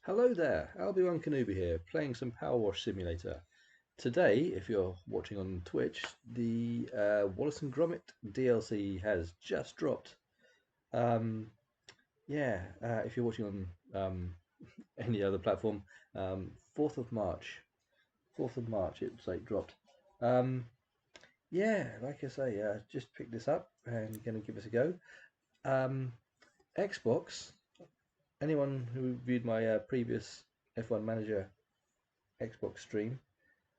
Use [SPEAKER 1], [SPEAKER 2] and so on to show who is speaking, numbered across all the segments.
[SPEAKER 1] Hello there, Albie-Wan here, playing some Powerwash Simulator. Today, if you're watching on Twitch, the Wallace and Gromit DLC has just dropped. Um, if you're watching on any other platform, 4th of March. 4th of March, it's like dropped. Um, like I say, just picked this up and going to give it a go. Um, Xbox, anyone who viewed my previous F1 Manager Xbox stream.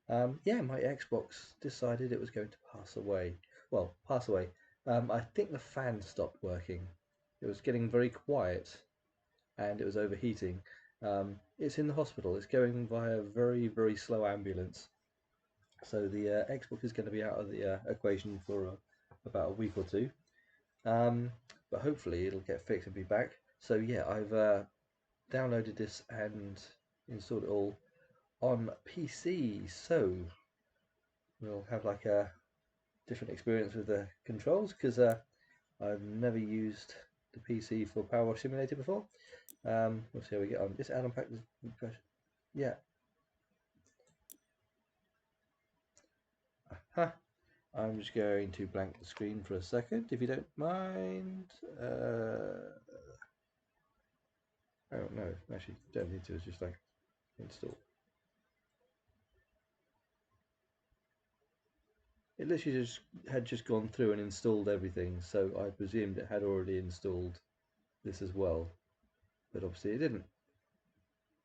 [SPEAKER 1] My Xbox decided it was going to pass away. Well, pass away. I think the fan stopped working. It was getting very quiet and it was overheating. It's in the hospital. It's going via a very, very slow ambulance. So the Xbox is going to be out of the equation for about a week or two. But hopefully it'll get fixed and be back. So yeah, I've downloaded this and installed it all on PC. So we'll have like a different experience with the controls because I've never used the PC for Powerwash Simulator before. We'll see how we get on. This add-on pack is, yeah. Aha. I'm just going to blank the screen for a second, if you don't mind. Oh no, actually, don't need to. It's just like install. It literally just gone through and installed everything, so I presumed it had already installed this as well, but obviously it didn't.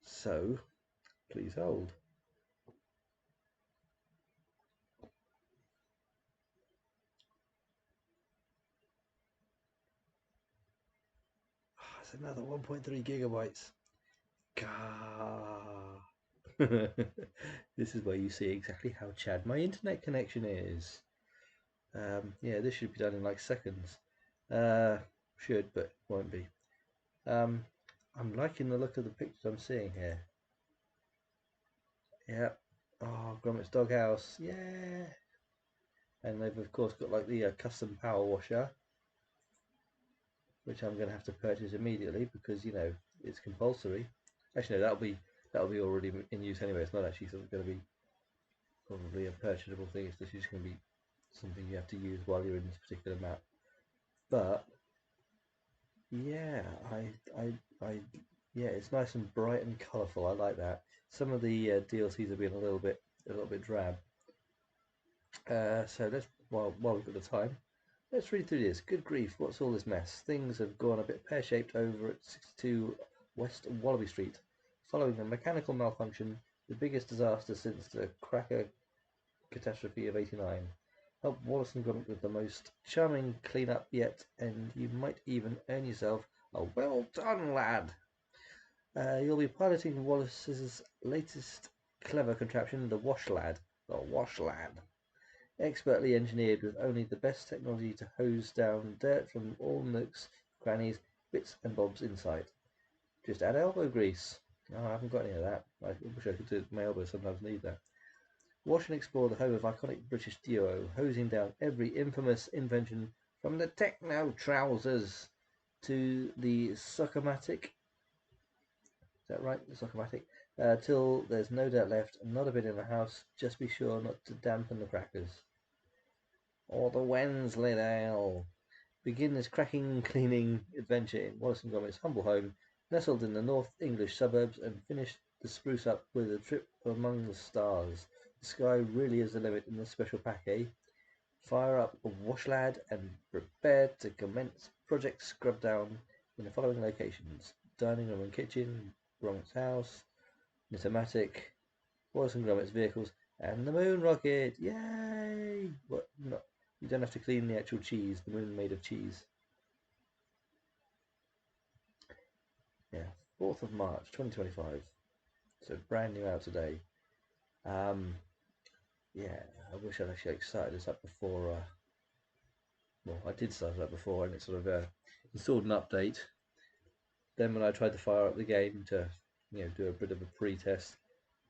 [SPEAKER 1] So please hold. Oh, it's another 1.3 gigabytes. Gah. This is where you see exactly how Chad my internet connection is. Yeah, this should be done in like seconds. Uh, should, but won't be. Um, I'm liking the look of the pictures I'm seeing here. Yeah. Oh, Gromit's doghouse. Yeah. And they've of course got like the custom power washer, which I'm going to have to purchase immediately because it's compulsory. Actually, no, that'll be already in use anyway. It's not actually sort of going to be probably a purchasable thing. It's just going to be something you have to use while you're in this particular map. But yeah, I yeah, it's nice and bright and colourful. I like that. Some of the DLCs have been a little bit drab. So let's while we've got the time, let's read through this. Good grief, what's all this mess? Things have gone a bit pear-shaped over at 62 West Wallaby Street. Following a mechanical malfunction, the biggest disaster since the cracker catastrophe of '89. Help Wallace and Gromit with the most charming clean-up yet, and you might even earn yourself a well done, lad. You'll be piloting Wallace's latest clever contraption, the Wash Lad. The Wash Lad. Expertly engineered with only the best technology to hose down dirt from all nooks, crannies, bits and bobs in sight. Just add elbow grease. Oh, I haven't got any of that. I wish I could do it. My elbows sometimes need that. Wash and explore the home of iconic British duo, hosing down every infamous invention from the techno trousers to the Soccermatic. Is that right? The Soccermatic? Till there's no dirt left, not a bit in the house. Just be sure not to dampen the crackers. Or the Wensleydale. Begin this cracking cleaning adventure in Wallace and Gromit's humble home, nestled in the North English suburbs, and finish the spruce up with a trip among the stars. The sky really is the limit in this special pack, eh? Fire up a washlad and prepare to commence Project Scrub Down in the following locations: dining room and kitchen, Gromit's house, Nitomatic, Wallace and Gromit's vehicles, and the moon rocket. Yay! What? Not, you don't have to clean the actual cheese. The moon made of cheese. Yeah, 4th of March, 2025. So brand new out today. Um, yeah, I wish I'd actually started this up before. Well, I did start it up before, and it sort of installed an update. Then when I tried to fire up the game to, do a bit of a pre-test,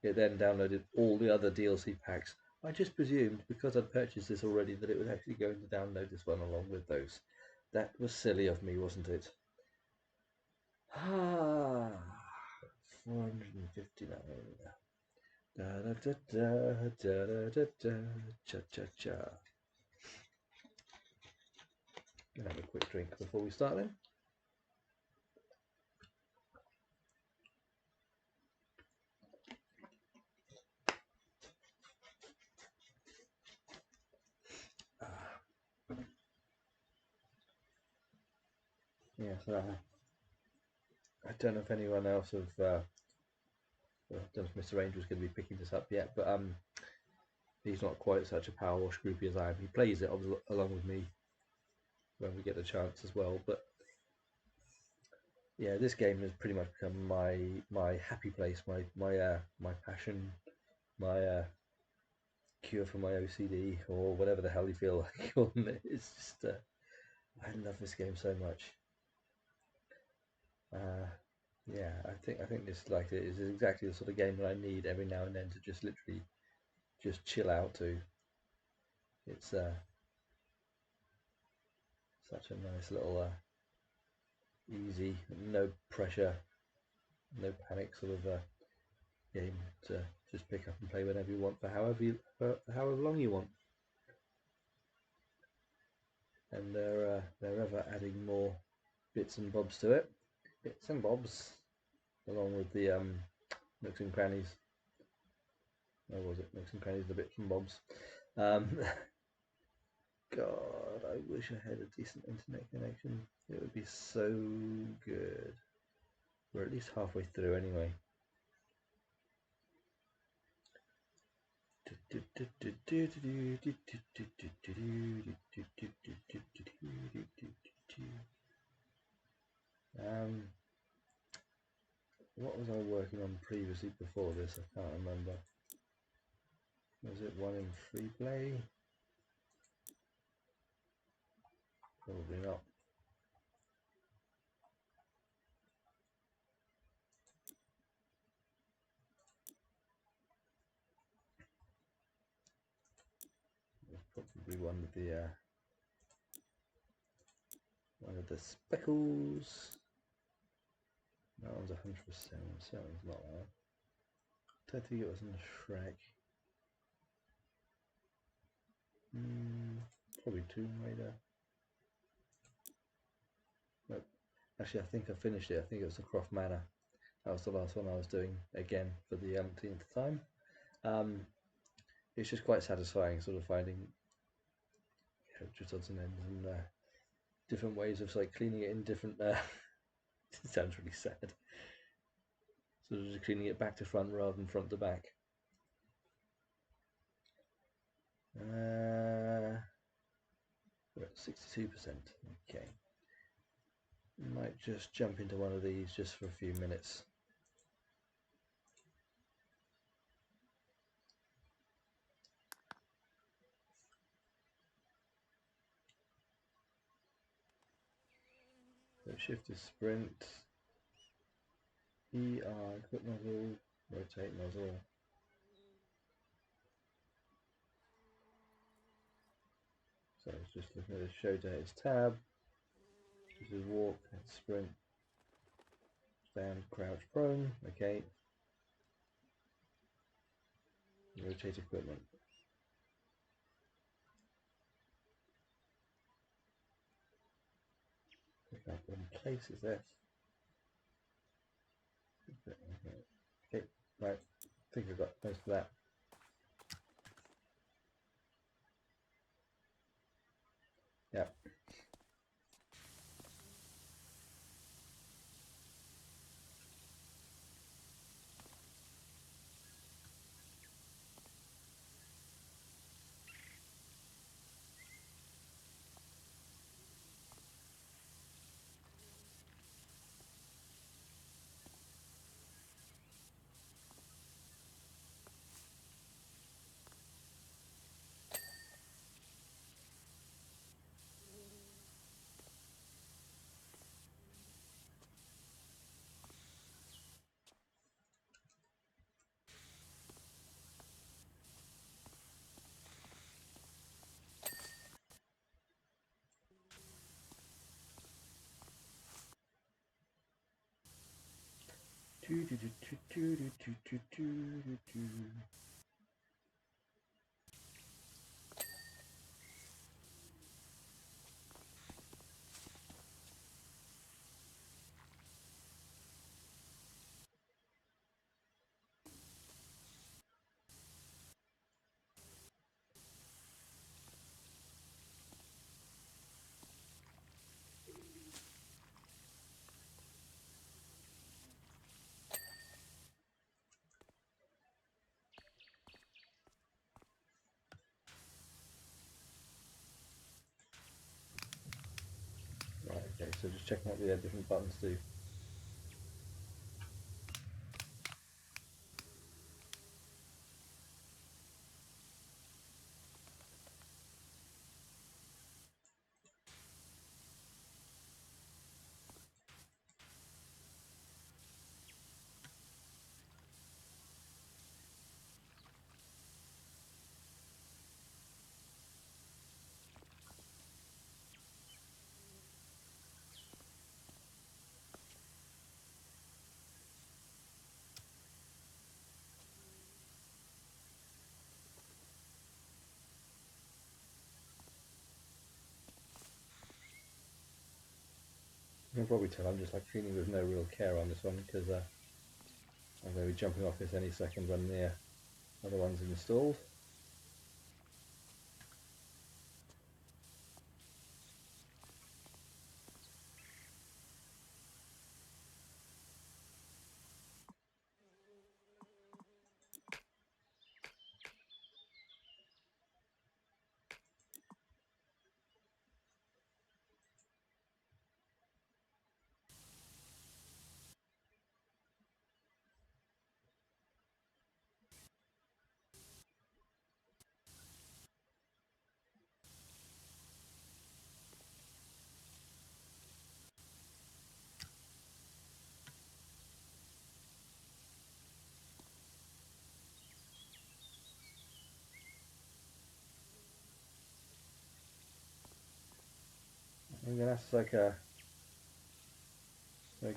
[SPEAKER 1] it then downloaded all the other DLC packs. I just presumed because I'd purchased this already that it was actually going to download this one along with those. That was silly of me, wasn't it? Ah, 459. Da da da da da da da da cha cha cha. Gonna have a quick drink before we start then. Yeah, I don't know if anyone else have. I don't know if Mr. Range was going to be picking this up yet, but he's not quite such a power wash groupie as I am. He plays it along with me when we get the chance as well. But yeah, this game has pretty much become my happy place, my passion, my cure for my OCD or whatever the hell you feel like calling it. It's just I love this game so much. Yeah, I think this like it is exactly the sort of game that I need every now and then to just literally just chill out to. It's such a nice little easy, no pressure, no panic sort of game to just pick up and play whenever you want for however long you want. And they're ever adding more bits and bobs to it. Bits and bobs, along with the nooks and crannies. Where was it? Nooks and crannies, the bits and bobs. God, I wish I had a decent internet connection. It would be so good. We're at least halfway through anyway. What was I working on previously before this? I can't remember. Was it one in free play? Probably not. Probably one of the speckles. That one's 100%. That one's not that. Don't think it was in the Shrek. Probably Tomb Raider. Nope. Actually, I think I finished it. I think it was the Croft Manor. That was the last one I was doing again for the umpteenth time. It's just quite satisfying, sort of finding just odds and ends and different ways of like cleaning it in different. It sounds really sad. Sort of just cleaning it back to front rather than front to back. We're at 62%. Okay. Might just jump into one of these just for a few minutes. So shift is sprint. ER, quick nozzle, rotate nozzle. So it's just looking at the show data tab. This is walk, sprint, stand, crouch, prone. Okay. Rotate equipment. Pick up in place is F. Okay, right. I think we've got most of that. Yeah. Right, okay, so just checking what the different buttons do. You can probably tell I'm just like feeling with no real care on this one because I'm going to be jumping off this any second when the other one's installed. I'm going to have to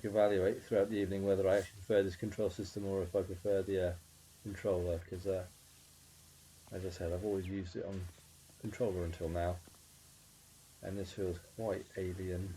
[SPEAKER 1] evaluate throughout the evening whether I actually prefer this control system or if I prefer the controller, because as I said, I've always used it on controller until now, and this feels quite alien.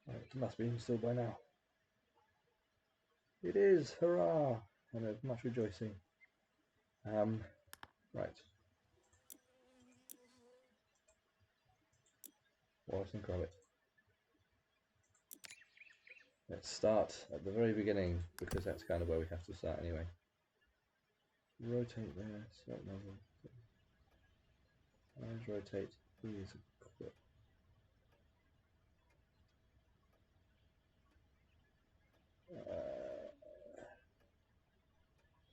[SPEAKER 1] It must be installed by now. It is, hurrah! And there's much rejoicing. Right. Wallace and Gromit. Let's start at the very beginning, because that's kind of where we have to start anyway. Rotate there, select nozzle. Eyes rotate, please equip.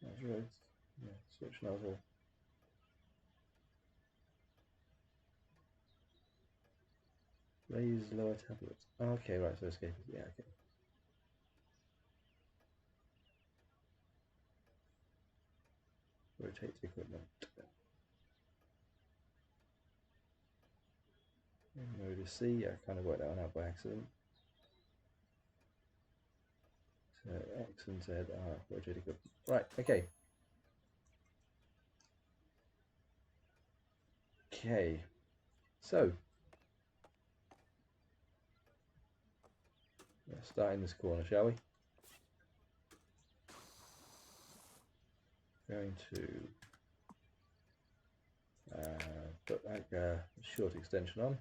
[SPEAKER 1] Eyes rotate, yeah, switch nozzle. Raise lower tablet. Okay, right, so escape. Yeah, okay. Rotate equipment. Mode is C. I kind of worked that one out by accident. So X and Z are really good. Right, okay. Okay, so let's start in this corner, shall we? Going to put like a short extension on.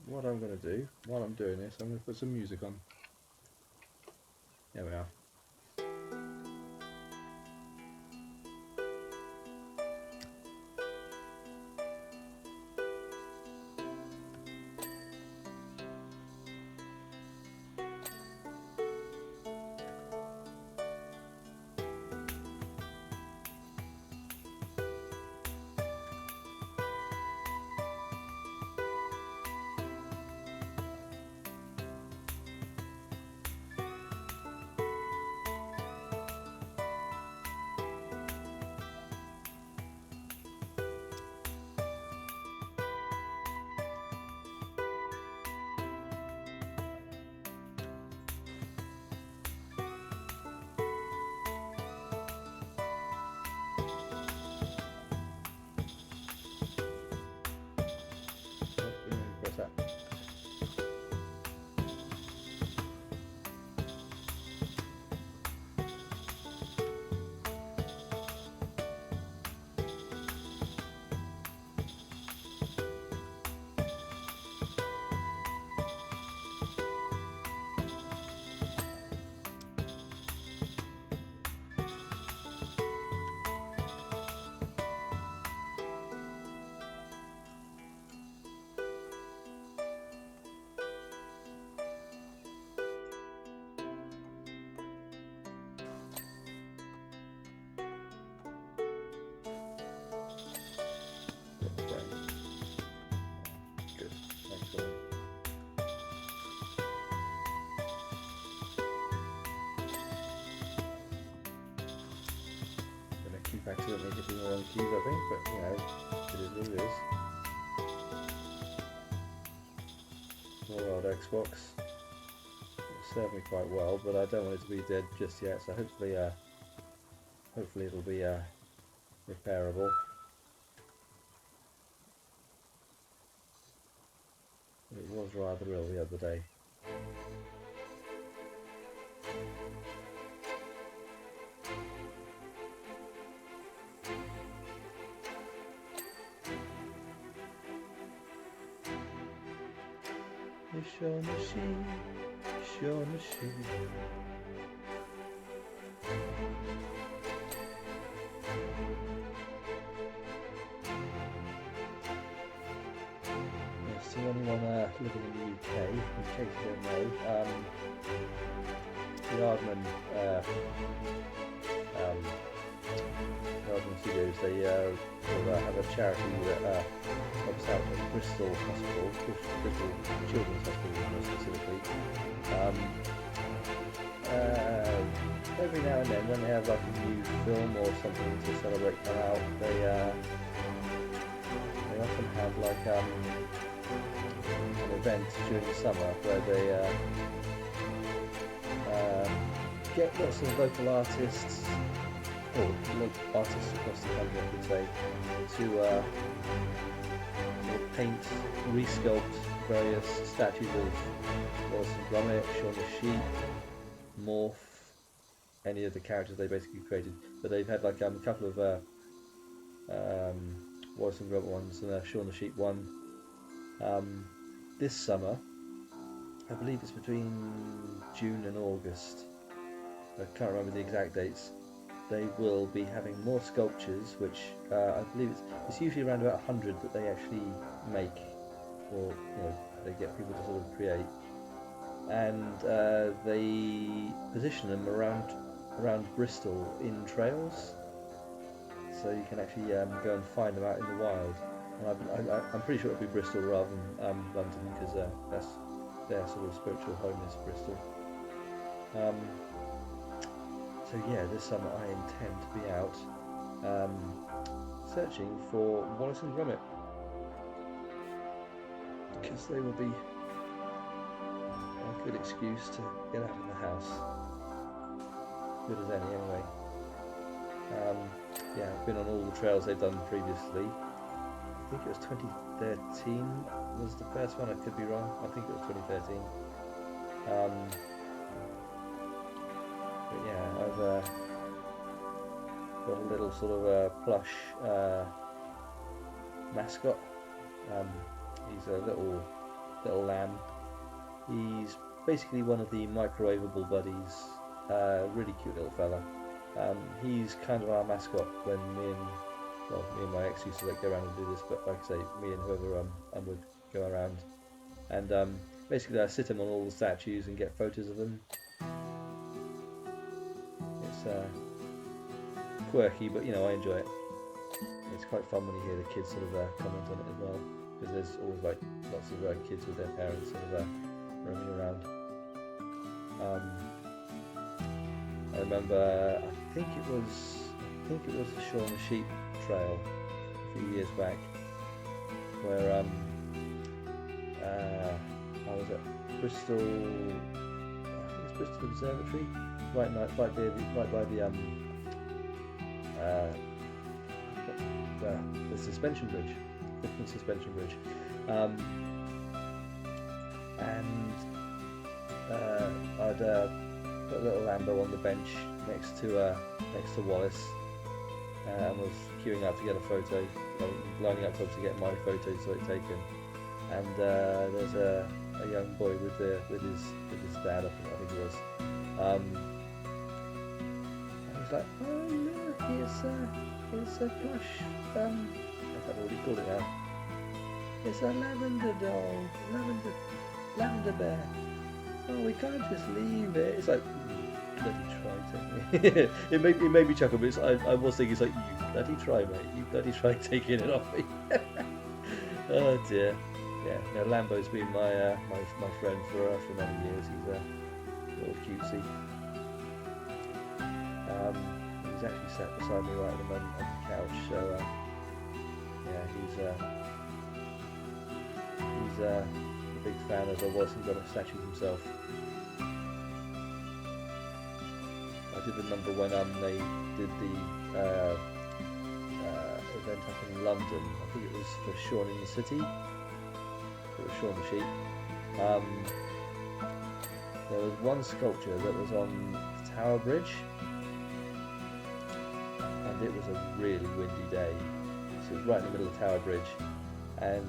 [SPEAKER 1] What I'm going to do while I'm doing this, I'm going to put some music on. There we are. Press that. Good. Excellent. Gonna keep accidentally hitting the wrong keys, I think, but you know, it is what it is. Poor old Xbox. It served me quite well, but I don't want it to be dead just yet. So hopefully it'll be repairable. It was rather ill the other day. To anyone living in the UK, in case you don't know, the Aardman Studios, they will have a charity that helps out at Bristol Hospital, Bristol Children's Hospital more specifically. Every now and then, when they have like a new film or something to celebrate come out, they often have like an event during the summer where they get lots of local artists, or local artists across the country I could say, to sort of paint, resculpt various statues of Wallace and Gromit, Shaun the Sheep, Morph, any of the characters they basically created. But they've had like a couple of Wallace and Gromit ones and a Shaun the Sheep one. This summer, I believe it's between June and August, I can't remember the exact dates, they will be having more sculptures, which I believe it's usually around about 100 that they actually make, or they get people to sort of create, and they position them around Bristol in trails, so you can actually go and find them out in the wild. And I'm pretty sure it'll be Bristol rather than London, because that's their sort of spiritual home is Bristol. So yeah, this summer I intend to be out searching for Wallace and Gromit, because they will be a good excuse to get out of the house. Good as any, anyway. Yeah, I've been on all the trails they've done previously. I think it was 2013 was the first one. I could be wrong. I think it was 2013. But yeah, I've got a little sort of plush mascot. He's a little lamb. He's basically one of the microwavable buddies. Really cute little fella. He's kind of our mascot when me and my ex used to go around and do this, but like I say, me and whoever I'm with go around, and basically I sit him on all the statues and get photos of them. It's quirky, but I enjoy it. It's quite fun when you hear the kids sort of comment on it as well, because there's always lots of kids with their parents sort of roaming around. I remember, I think it was the Shaun the Sheep trail a few years back, where I was at Bristol, I think it's Bristol Observatory, right by the suspension bridge, Clifton Suspension Bridge, and I'd got a little Lambo on the bench next to Wallace, and was queuing up to get a photo, lining up to obviously get my photo so it's taken. And there's a young boy with his dad, I think it was. And he's like, "Oh look, it's a plush. I can't remember what he called it now. It's a lavender doll, lavender bear. Oh, we can't just leave it." It's like, bloody try taking it. it made me chuckle, but I was thinking, it's like, you bloody try, mate. You bloody try taking it off me. Oh dear. Yeah, Lambo's been my friend for many years. He's a little cutesy. He's actually sat beside me right at the moment on the couch. So yeah, he's a big fan of the Wallace and Gromit statues himself. I did remember when they did the event up in London. I think it was for Shaun in the City. It was Shaun the Sheep. There was one sculpture that was on the Tower Bridge, and it was a really windy day. So it was right in the middle of the Tower Bridge, and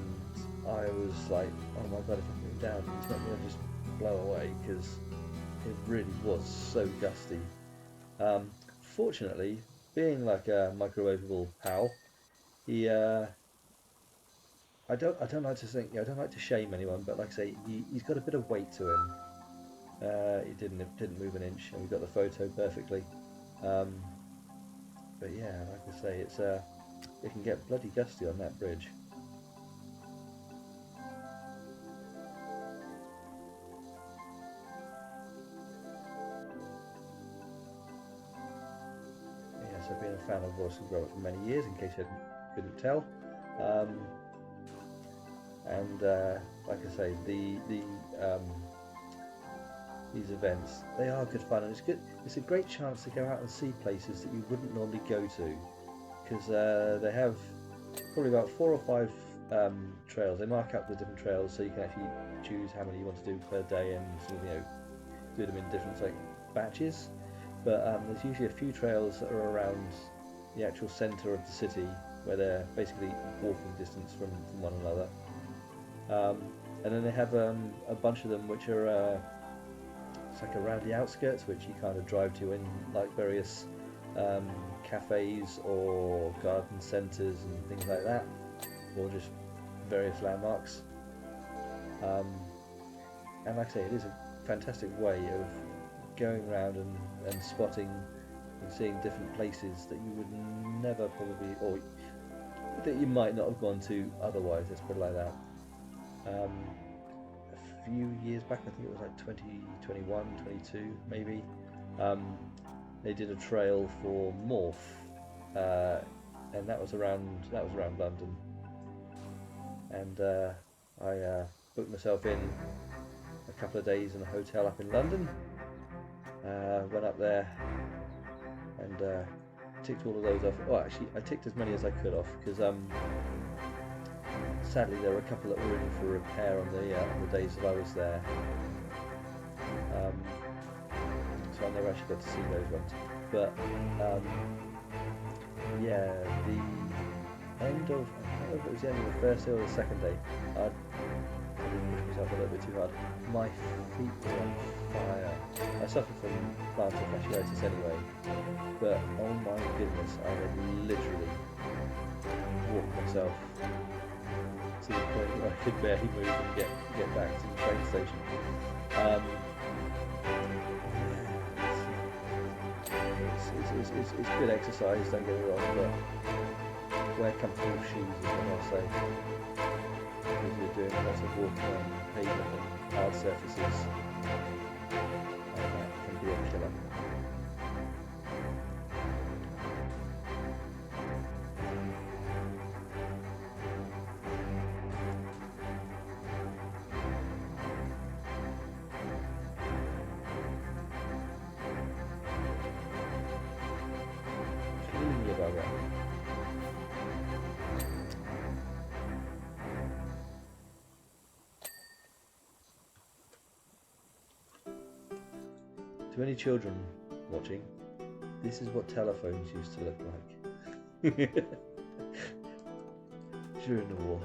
[SPEAKER 1] I was like, oh my god, if I move down, it's not going to just blow away, because it really was so gusty. Fortunately, being like a microwavable pal, he I don't like to think, I don't like to shame anyone, but like I say, he's got a bit of weight to him. He didn't move an inch, and we got the photo perfectly. But yeah, like I say, it can get bloody gusty on that bridge. Yes, I've been a fan of Wallace and Gromit for many years, in case you couldn't tell. And like I say, these events, they are good fun, and it's good. It's a great chance to go out and see places that you wouldn't normally go to, because they have probably about 4 or 5 trails. They mark up the different trails, so you can actually choose how many you want to do per day, and sort of, do them in different batches. But there's usually a few trails that are around the actual centre of the city, where they're basically walking distance from one another. And then they have a bunch of them which are it's like around the outskirts, which you kind of drive to in like various cafes or garden centres and things like that, or just various landmarks. And like I say, it is a fantastic way of going around and spotting and seeing different places that you would never probably, or that you might not have gone to otherwise, let's put it like that. A few years back, I think it was like 2021, 22 maybe, they did a trail for Morph, and that was around London, and I booked myself in a couple of days in a hotel up in London, went up there and ticked all of those off. Well, actually I ticked as many as I could off, because sadly there were a couple that were in for repair on the days that I was there, so I never actually got to see those ones. But yeah, the end of, I don't know if it was the end of the first day or the second day, I pushed myself a little bit too hard. My feet were on fire. I suffer from plantar fasciitis anyway, but oh my goodness, I had literally walked myself to the point where I could barely move and get back to the train station. It's good exercise, don't get me wrong, but wear comfortable shoes is what I'll say, because you're doing lots of walking on pavement and hard surfaces, and that can be a killer. To any children watching, this is what telephones used to look like during the war.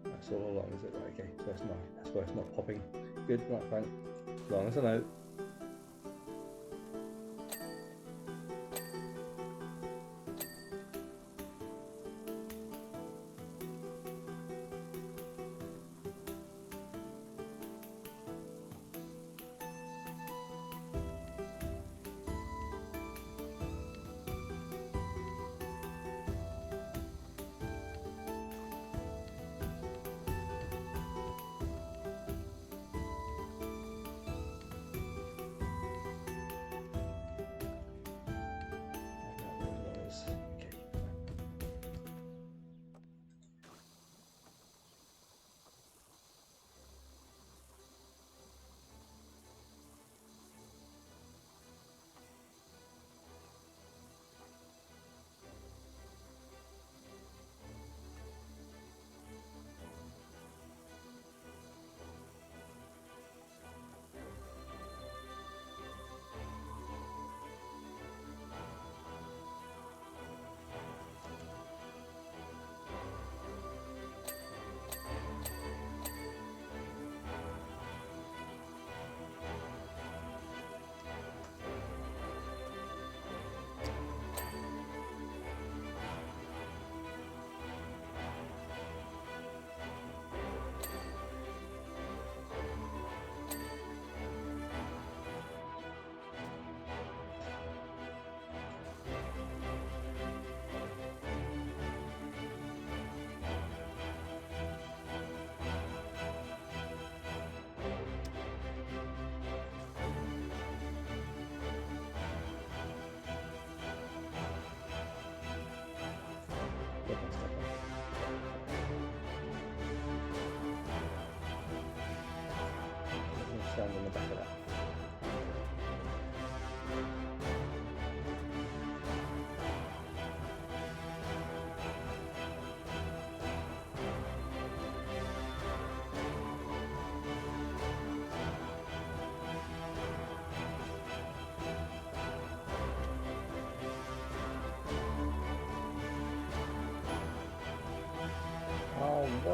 [SPEAKER 1] That's all along, is it? Right, okay, so it's not, that's why it's not popping. Good, right, fine. As long as I know.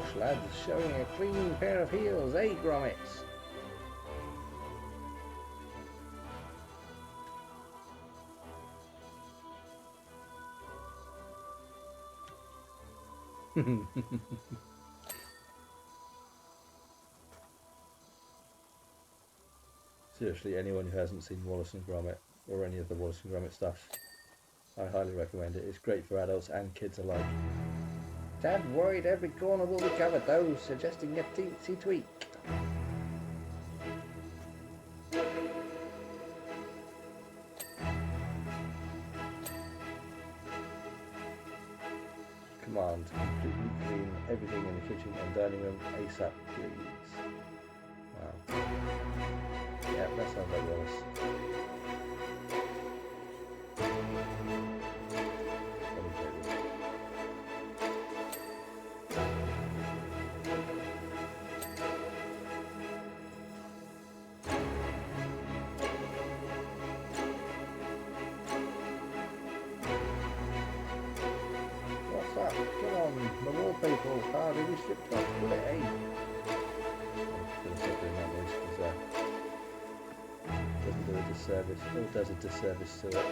[SPEAKER 1] Powerwash lads, showing a clean pair of heels, eh, Gromit? Seriously, anyone who hasn't seen Wallace and Gromit or any of the Wallace and Gromit stuff, I highly recommend it. It's great for adults and kids alike. Tad worried every corner will be covered though, suggesting a teensy tweak. Command, completely clean everything in the kitchen and dining room ASAP, please. Wow. Yeah, that sounds like Wallace. What's that? Come on, the wallpaper will hardly be stripped off, will it, eh? I'm going to stop doing that voice because doesn't do a disservice, or does a disservice to it.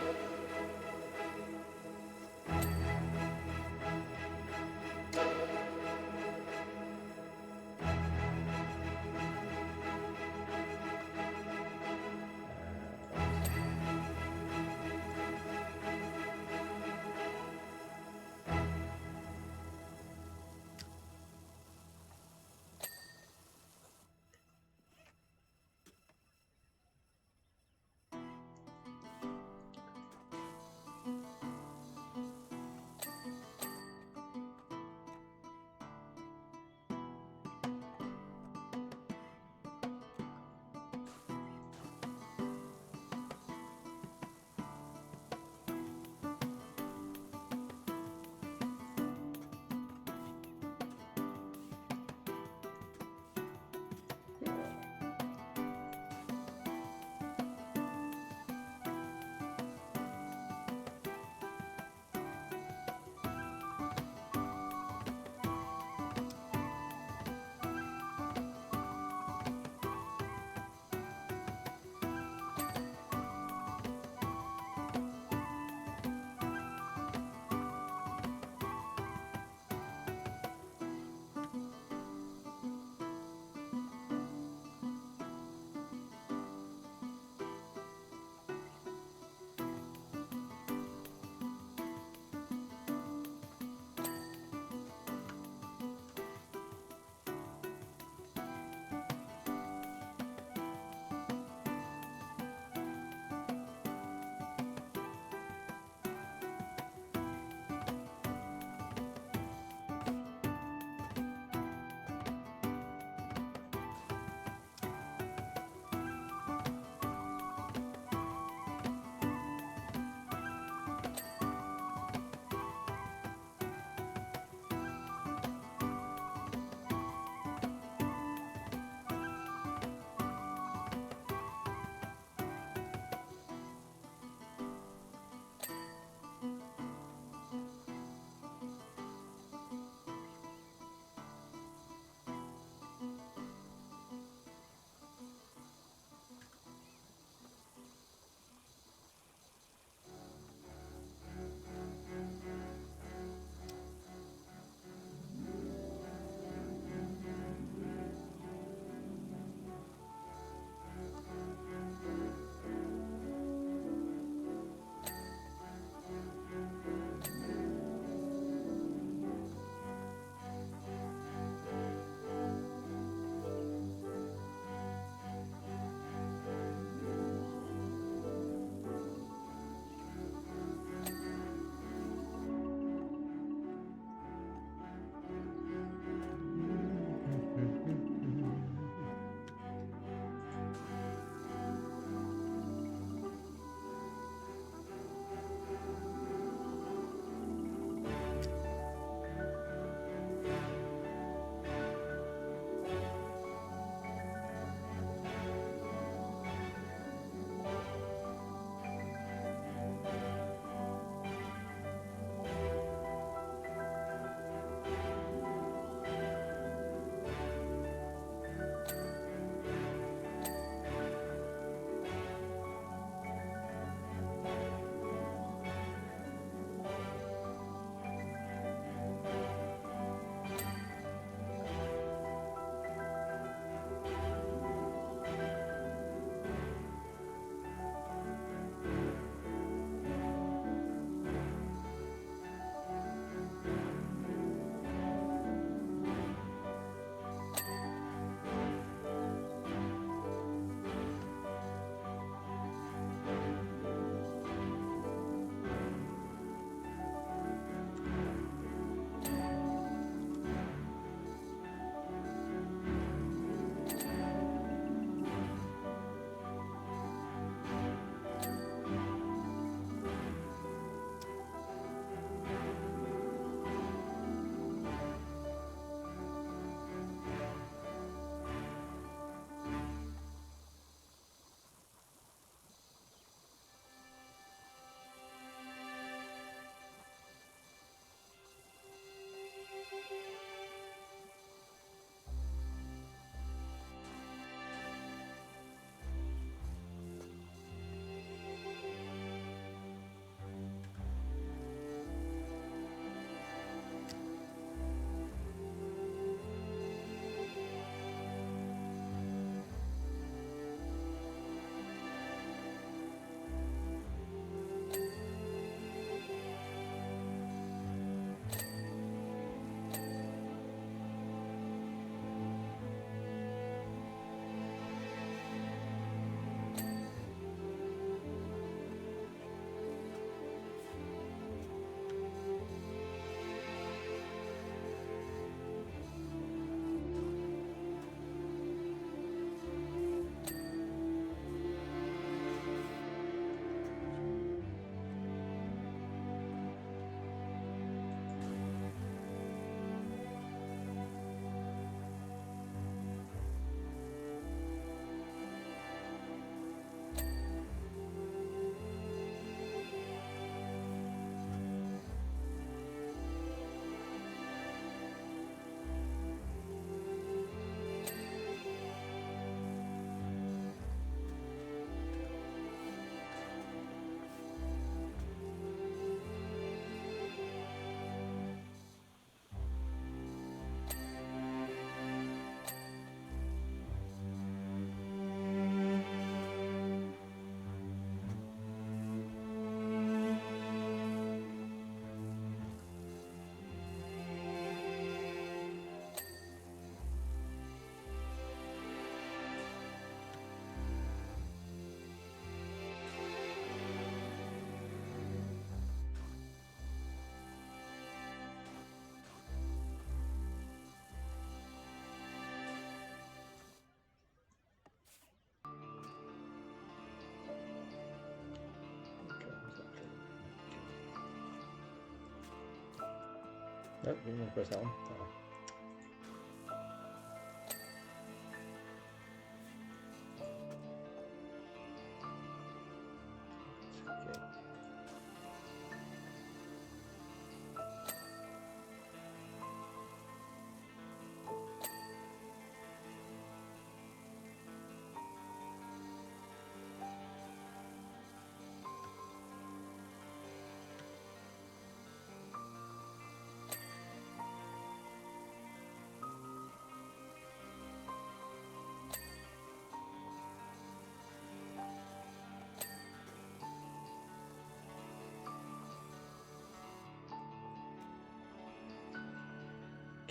[SPEAKER 1] Nope, didn't want to press that one. Oh.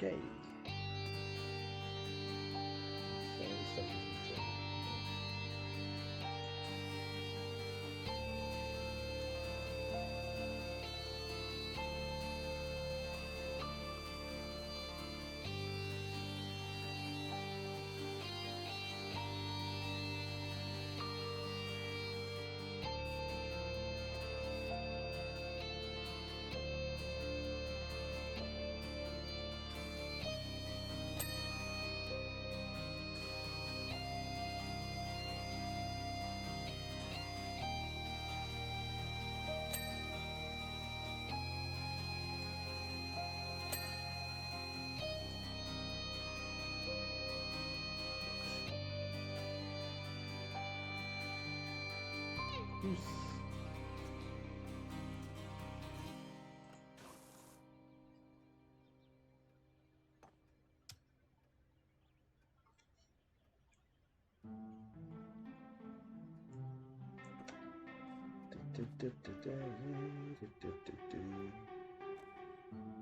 [SPEAKER 1] Okay. Okay. So the stuff is Goose.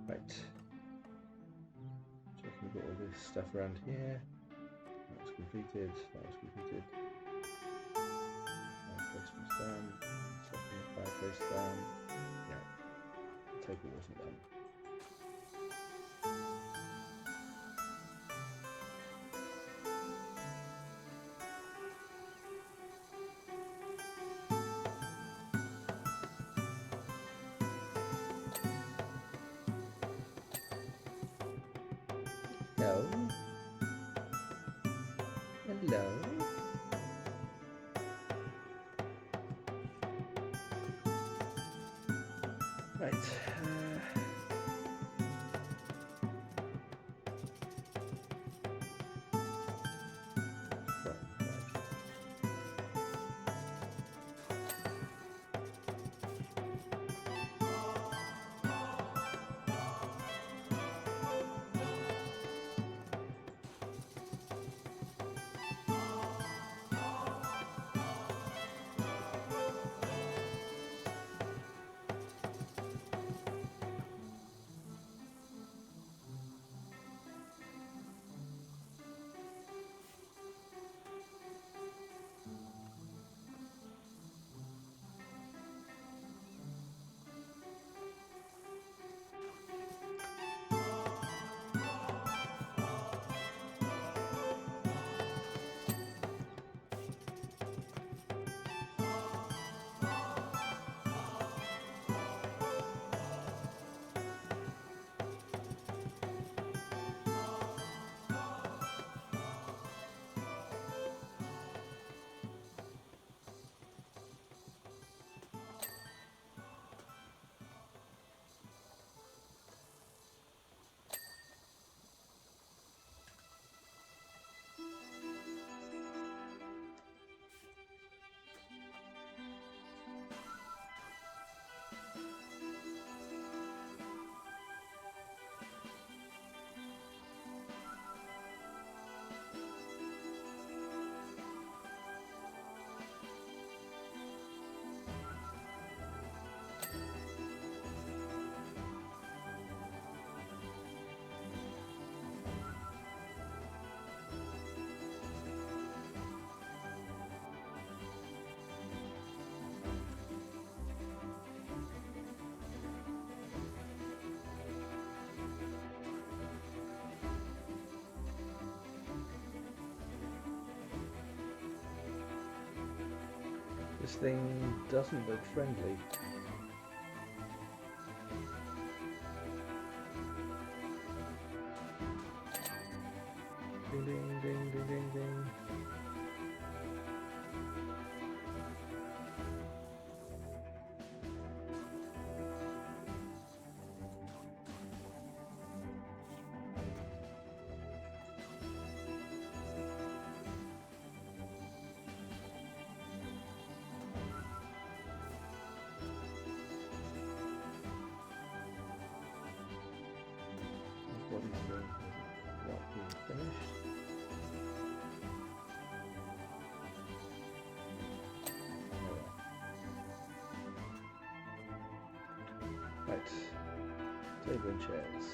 [SPEAKER 1] Right. Checking we've got all this stuff around here. That was completed. That was completed. Fireplace was done. Second fireplace done. Yeah. The table wasn't done. Hello. Hello. Right. This thing doesn't look friendly. not being finished. Right, table and chairs.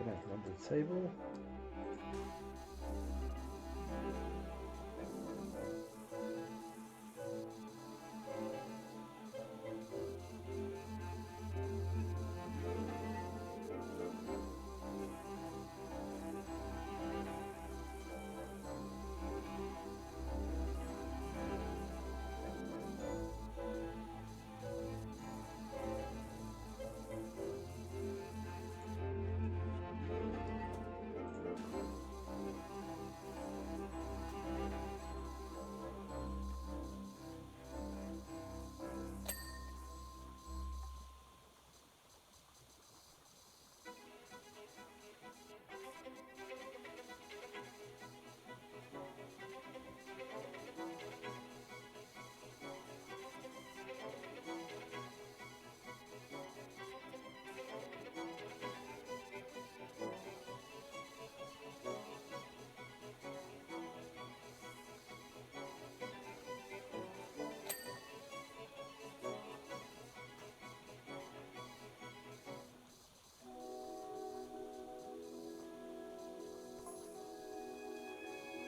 [SPEAKER 1] Back onto the table.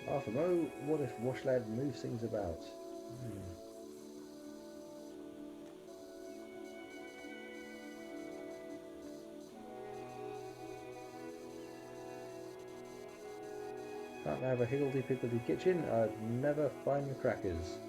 [SPEAKER 1] Half a mo, what if Washlad moves things about? Can't have a higgledy-piggledy kitchen, I'd never find the crackers.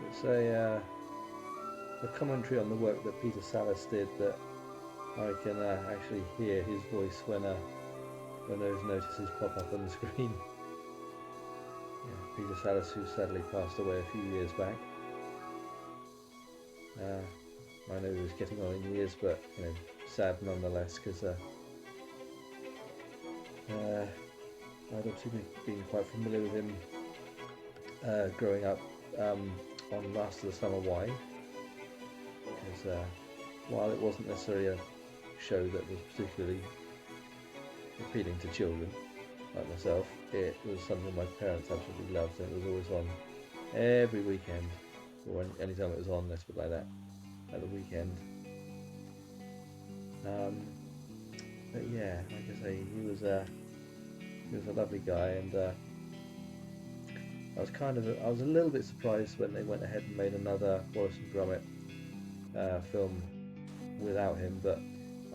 [SPEAKER 1] It's a commentary on the work that Peter Sallis did that I can actually hear his voice when those notices pop up on the screen. Yeah, Peter Sallis, who sadly passed away a few years back. I know he was getting on in years, but you know, sad nonetheless, because I'd obviously been quite familiar with him growing up on Last of the Summer Wine, because while it wasn't necessarily a show that was particularly appealing to children like myself, it was something my parents absolutely loved, and it was always on every weekend, or any time it was on, let's put it like that, at the weekend. But yeah, like I say, he was a lovely guy, and I was a little bit surprised when they went ahead and made another Wallace and Gromit film without him, but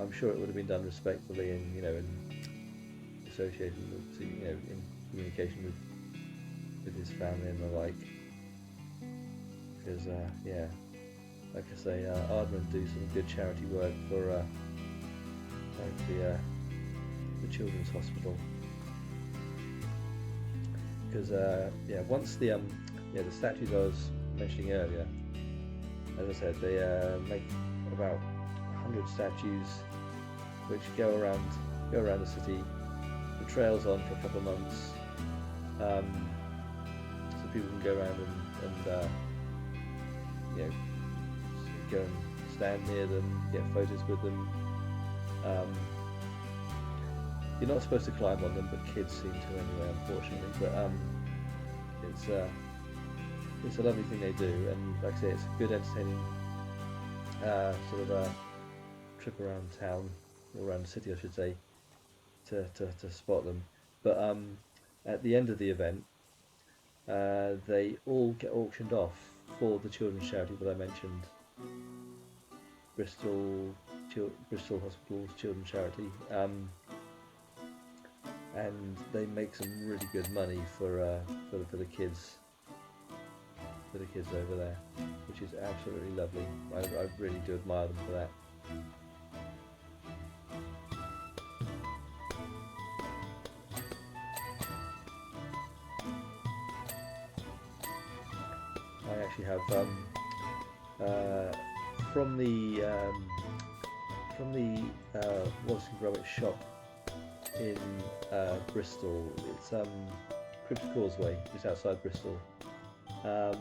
[SPEAKER 1] I'm sure it would have been done respectfully and, you know, in association with, you know, in communication with his family and the like. Because yeah, like I say, Aardman do some good charity work for like the children's hospital. Because yeah, once the statues I was mentioning earlier, as I said, they make about 100 statues which go around the city. The trail's on for a couple of months, so people can go around and you know, go and stand near them, get photos with them. You're not supposed to climb on them, but kids seem to anyway, unfortunately. But it's a lovely thing they do, and like I say, it's a good, entertaining sort of a trip around town, or around the city, I should say, to spot them. But at the end of the event, they all get auctioned off for the children's charity that I mentioned, Bristol Hospital's children's charity, and they make some really good money for the kids. For the kids over there, which is absolutely lovely. I really do admire them for that. I actually have from the Wallace and Gromit shop in Bristol. It's Cribbs Causeway, just outside Bristol. Yeah,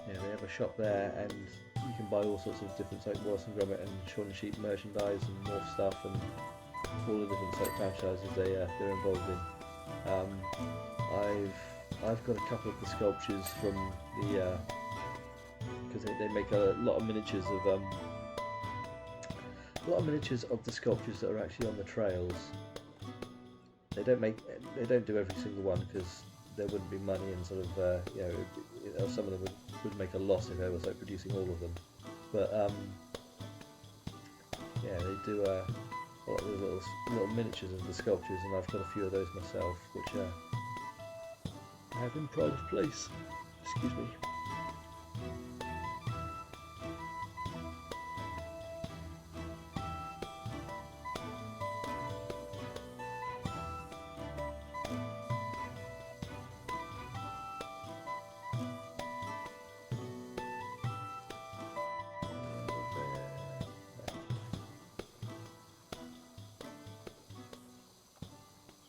[SPEAKER 1] they have a shop there, and you can buy all sorts of different like Wallace and Gromit and Shaun and Sheep merchandise and more stuff, and all the different like franchises they're involved in. I've got a couple of the sculptures from the because they make a lot of miniatures of the sculptures that are actually on the trails. They don't do every single one because there wouldn't be money, and sort of you know, some of them would make a loss if they was like producing all of them. But yeah, they do a lot of little miniatures of the sculptures, and I've got a few of those myself, which I have in pride of place. Excuse me.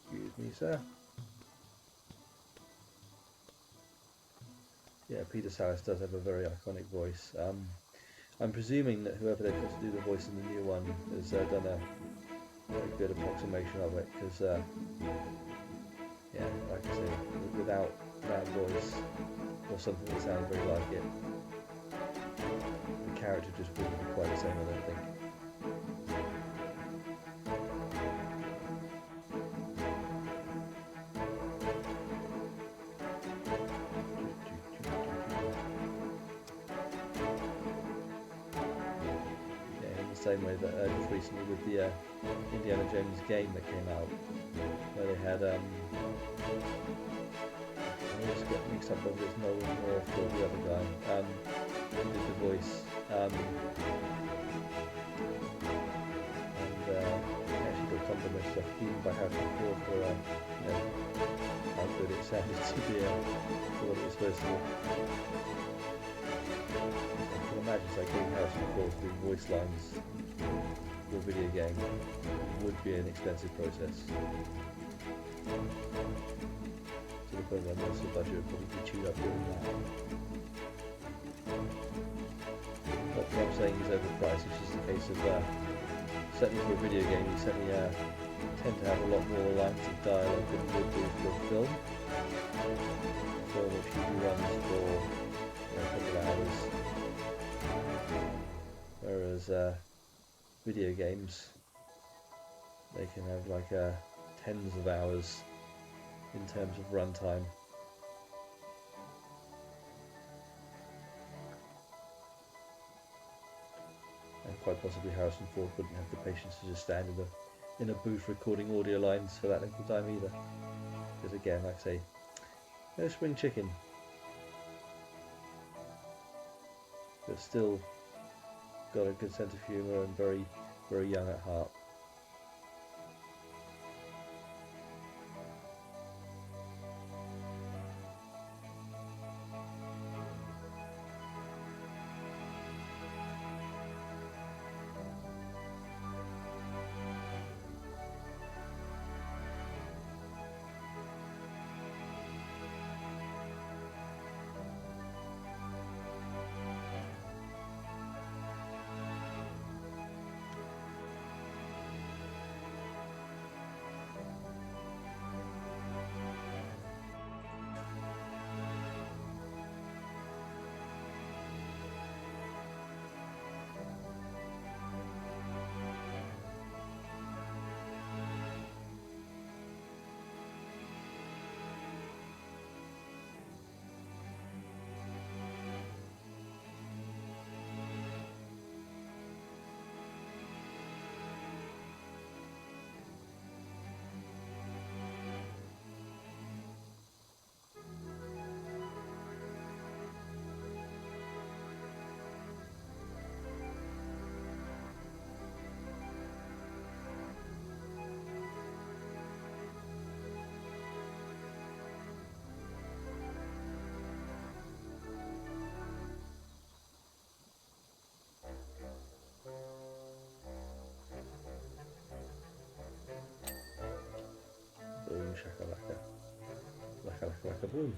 [SPEAKER 1] Excuse me, sir. Yeah, Peter Sallis does have a very iconic voice. I'm presuming that whoever they put to do the voice in the new one has done a good approximation of it, because yeah, like I say, without that voice or something that sounds very like it, the character just wouldn't be quite the same, I don't think. Same way that just recently with the Indiana Jones game that came out, where they had I always get mixed up whether it's Nolan North or the other guy who did the voice, and actually got complimented even by Harrison Ford for you know, how good it sounded to be for what it was supposed to be. I can imagine like getting Harrison Ford doing voice lines for a video game would be an expensive process. To the point where most of the budget would probably be chewed up doing that. Not what I'm saying is overpriced, it's just a case of certainly for a video game you certainly tend to have a lot more lines of dialogue than you would do for a film. A film which usually runs for a couple of hours. Whereas video games, they can have like tens of hours in terms of runtime. And quite possibly Harrison Ford wouldn't have the patience to just stand in a booth recording audio lines for that length of time either. Because again, like I say, no spring chicken. But still got a good sense of humour and very, very young at heart. room.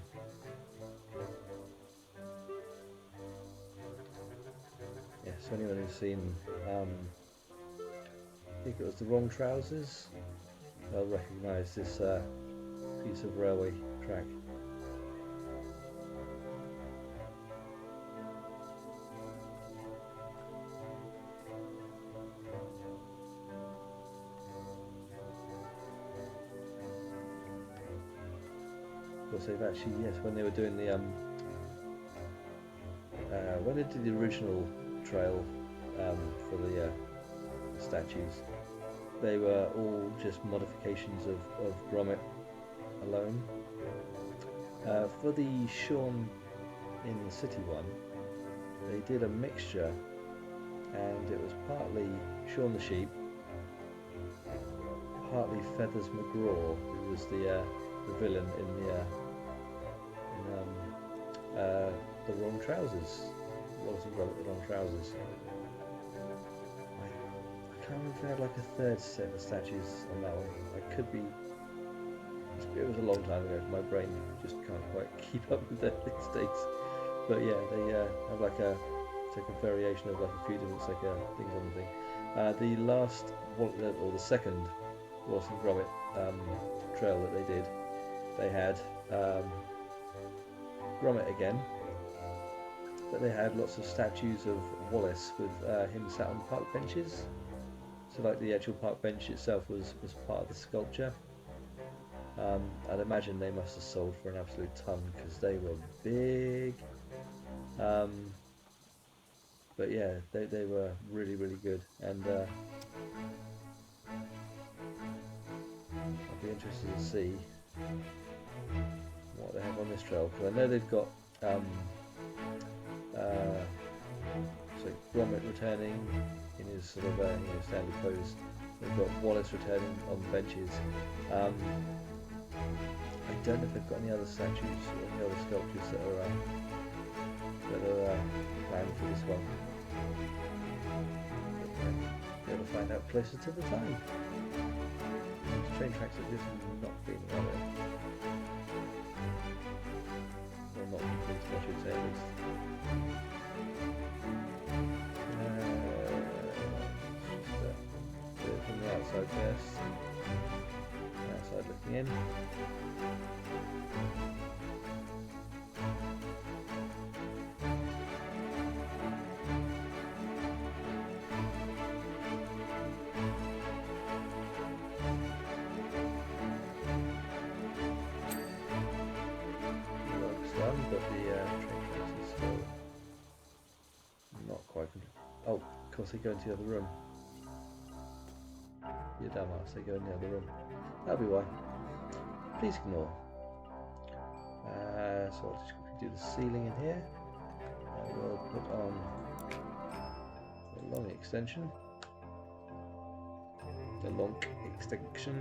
[SPEAKER 1] Yes, anyone who's seen, I think it was The Wrong Trousers, they'll recognise this piece of railway track. Of course, they've actually, yes, when they were doing the when they did the original trail for the statues, they were all just modifications of Gromit alone. For the Shaun in the City one, they did a mixture, and it was partly Shaun the Sheep, partly Feathers McGraw, who was the villain in the Wrong Trousers, Wallace and Gromit, the Wrong Trousers. I can't remember if they had like a third set of statues on that one. I could be. It was a long time ago. My brain just can't quite keep up with that these days. But yeah, they have like a variation of like a few different things on the thing. The last one, or the second Wallace and Gromit trail that they did, they had Gromit again, but they had lots of statues of Wallace with him sat on park benches. So like the actual park bench itself was part of the sculpture. I'd imagine they must have sold for an absolute ton because they were big. But yeah, they were really, really good, and I'd be interested to see what they have on this trail, because I know they've got so Gromit returning in his sort of standard pose. They've got Wallace returning on the benches. I don't know if they've got any other statues or any other sculptures that are planned for this one. But we'll find out closer to the time. These train tracks have just not been on it. Well, not complete, I should say at least. Do it from the outside first. Outside looking in. But the train tracks is still not quite complete. Oh, of course they go into the other room. You dumbass, they go in the other room. That'll be why. Please ignore. So I'll just quickly do the ceiling in here. And we'll put on the long extension. The long extension.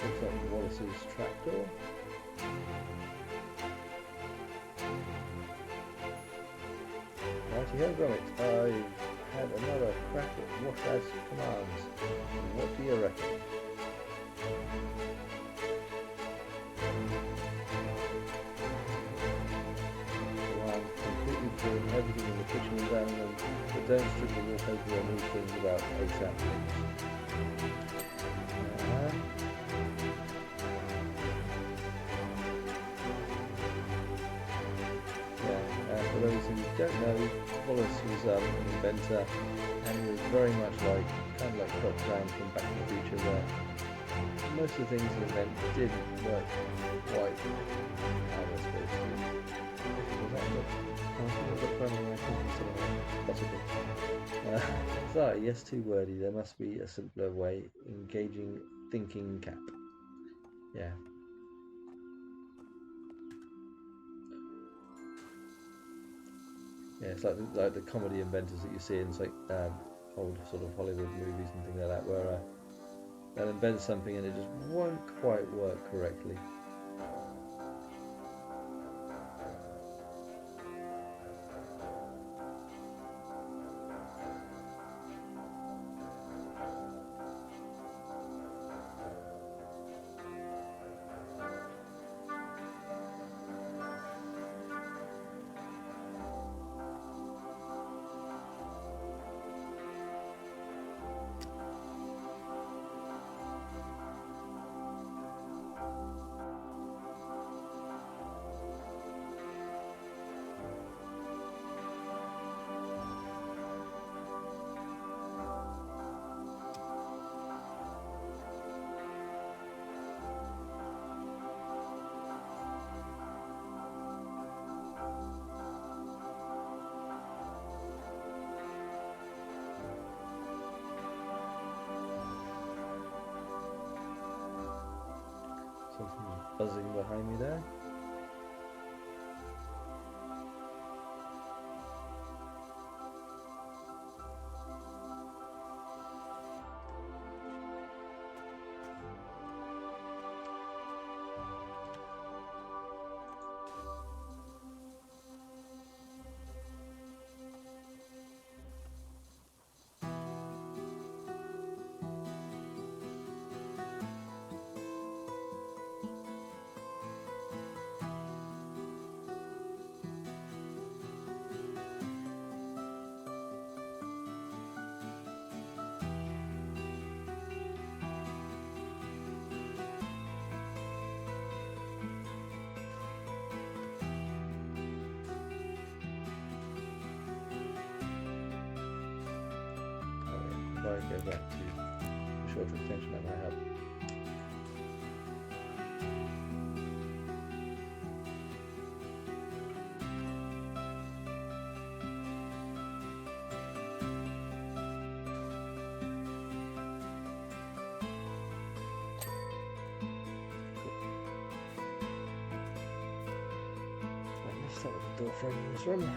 [SPEAKER 1] Looks like Wallace's trapdoor. Righty ho, Gromit. I've had another crack at Washout's commands. What do you reckon? Well, I'm completely clearing everything in the kitchen and down them, but don't strip the wallpaper or move things about ASAP, please. For those who don't know, Wallace was an inventor, and he was very much like, kind of like Doc Brown from Back to the Future, where most of the things he invented didn't work quite how they're supposed to. Was that Doc Brown? I think possibly. Sorry, yes, too wordy. There must be a simpler way. Engaging thinking cap. Yeah. Yeah, it's like the comedy inventors that you see in like old sort of Hollywood movies and things like that, where they'll invent something and it just won't quite work correctly. Something's buzzing behind me there. If I go back to the shorter extension, that might help. Let's start with the door frame in this room.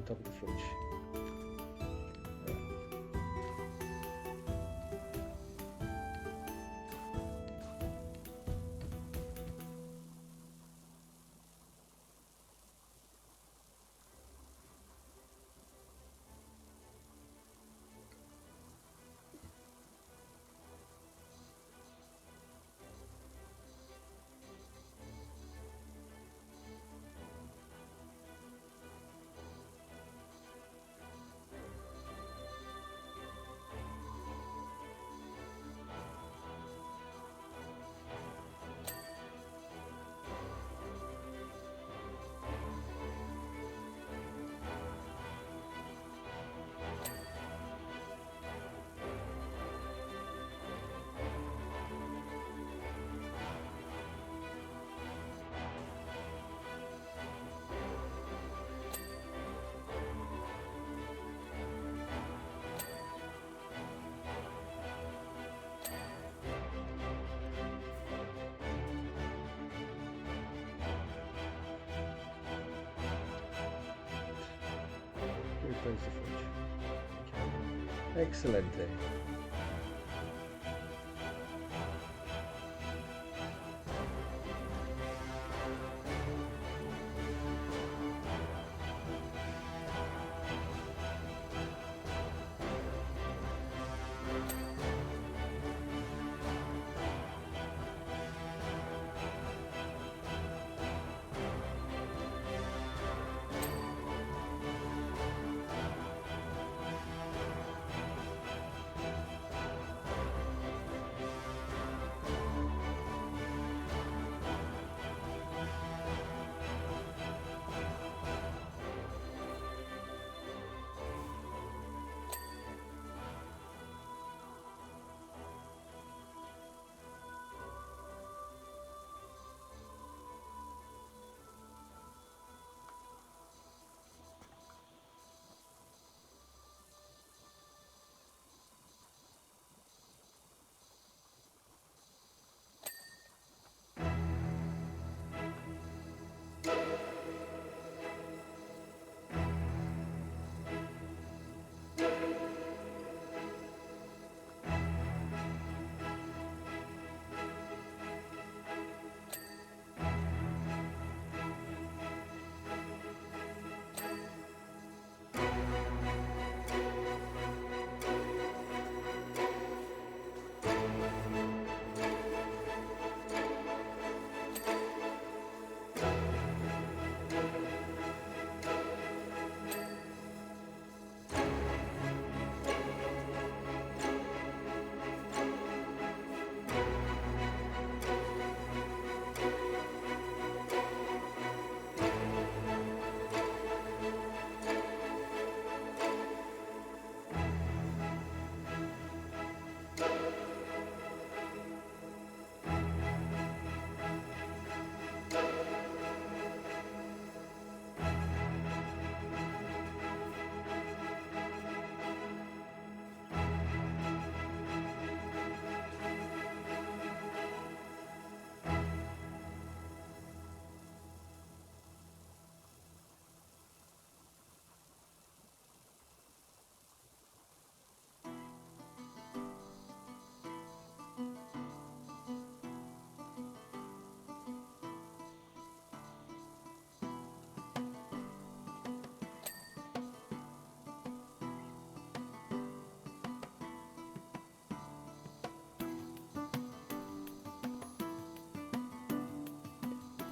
[SPEAKER 1] top of the fridge. Close the fridge. Excellent.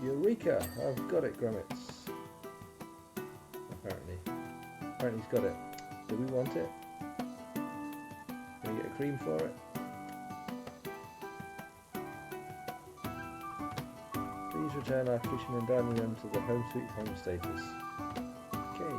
[SPEAKER 1] Eureka! I've got it, Gromits. Apparently he's got it. Do we want it? Can we get a cream for it? Please return our kitchen and dining room to the home sweet home status. Okay.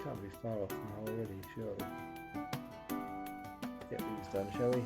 [SPEAKER 1] Can't be far off now already, surely. done, shall we?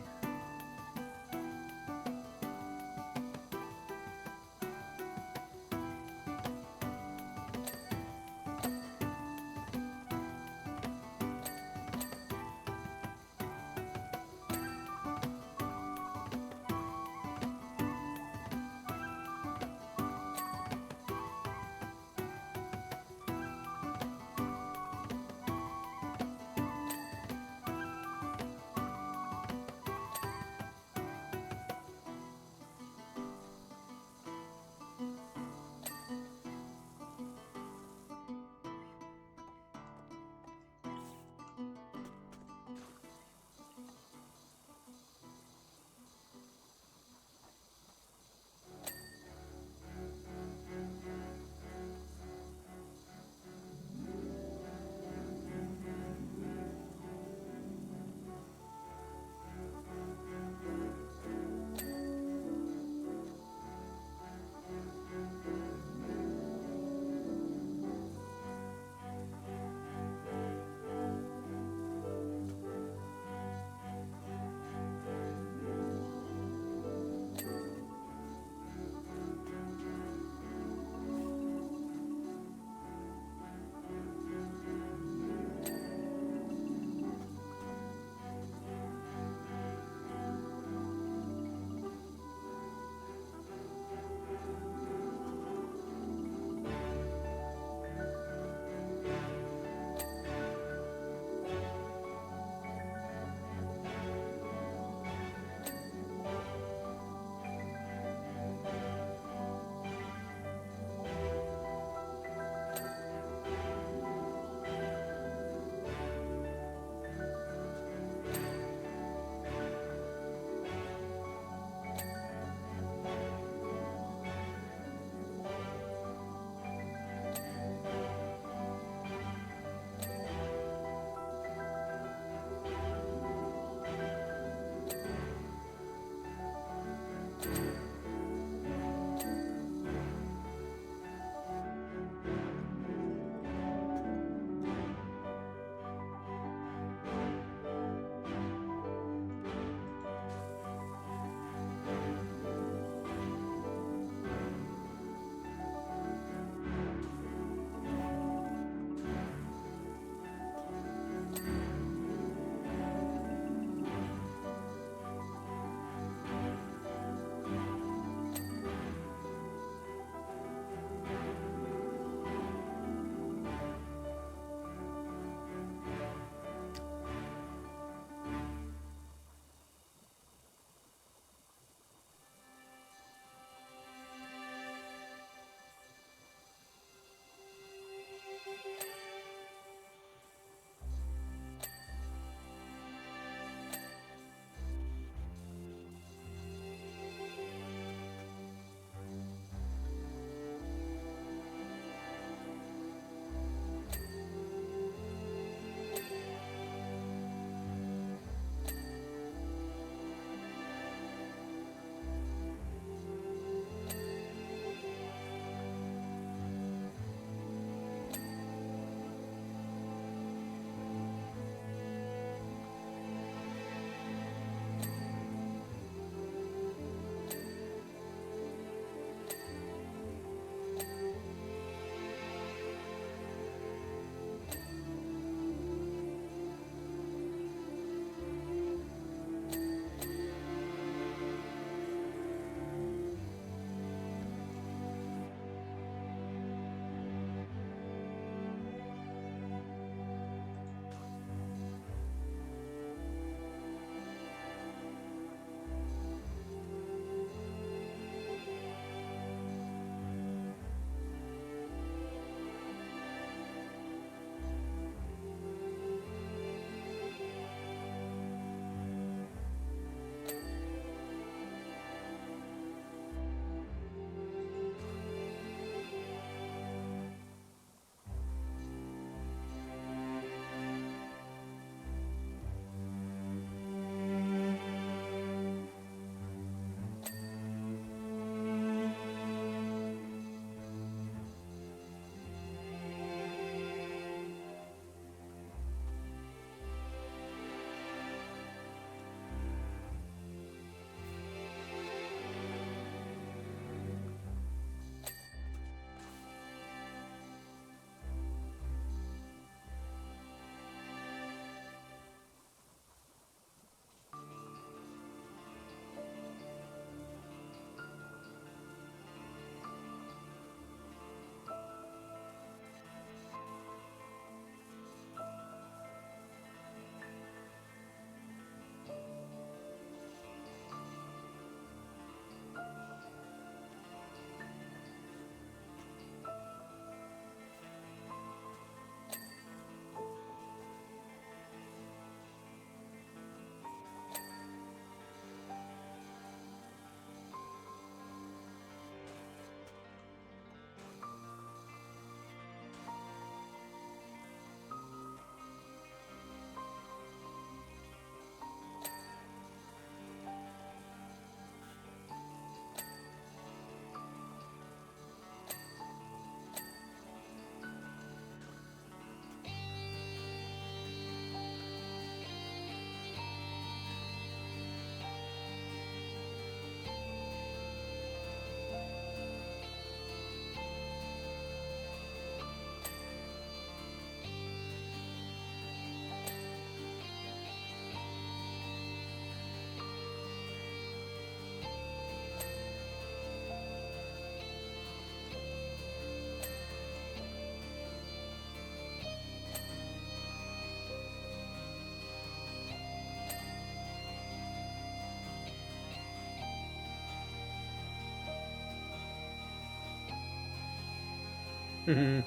[SPEAKER 1] Smug,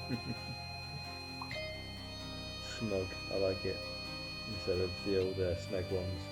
[SPEAKER 1] I like it. Instead of the old Smeg ones.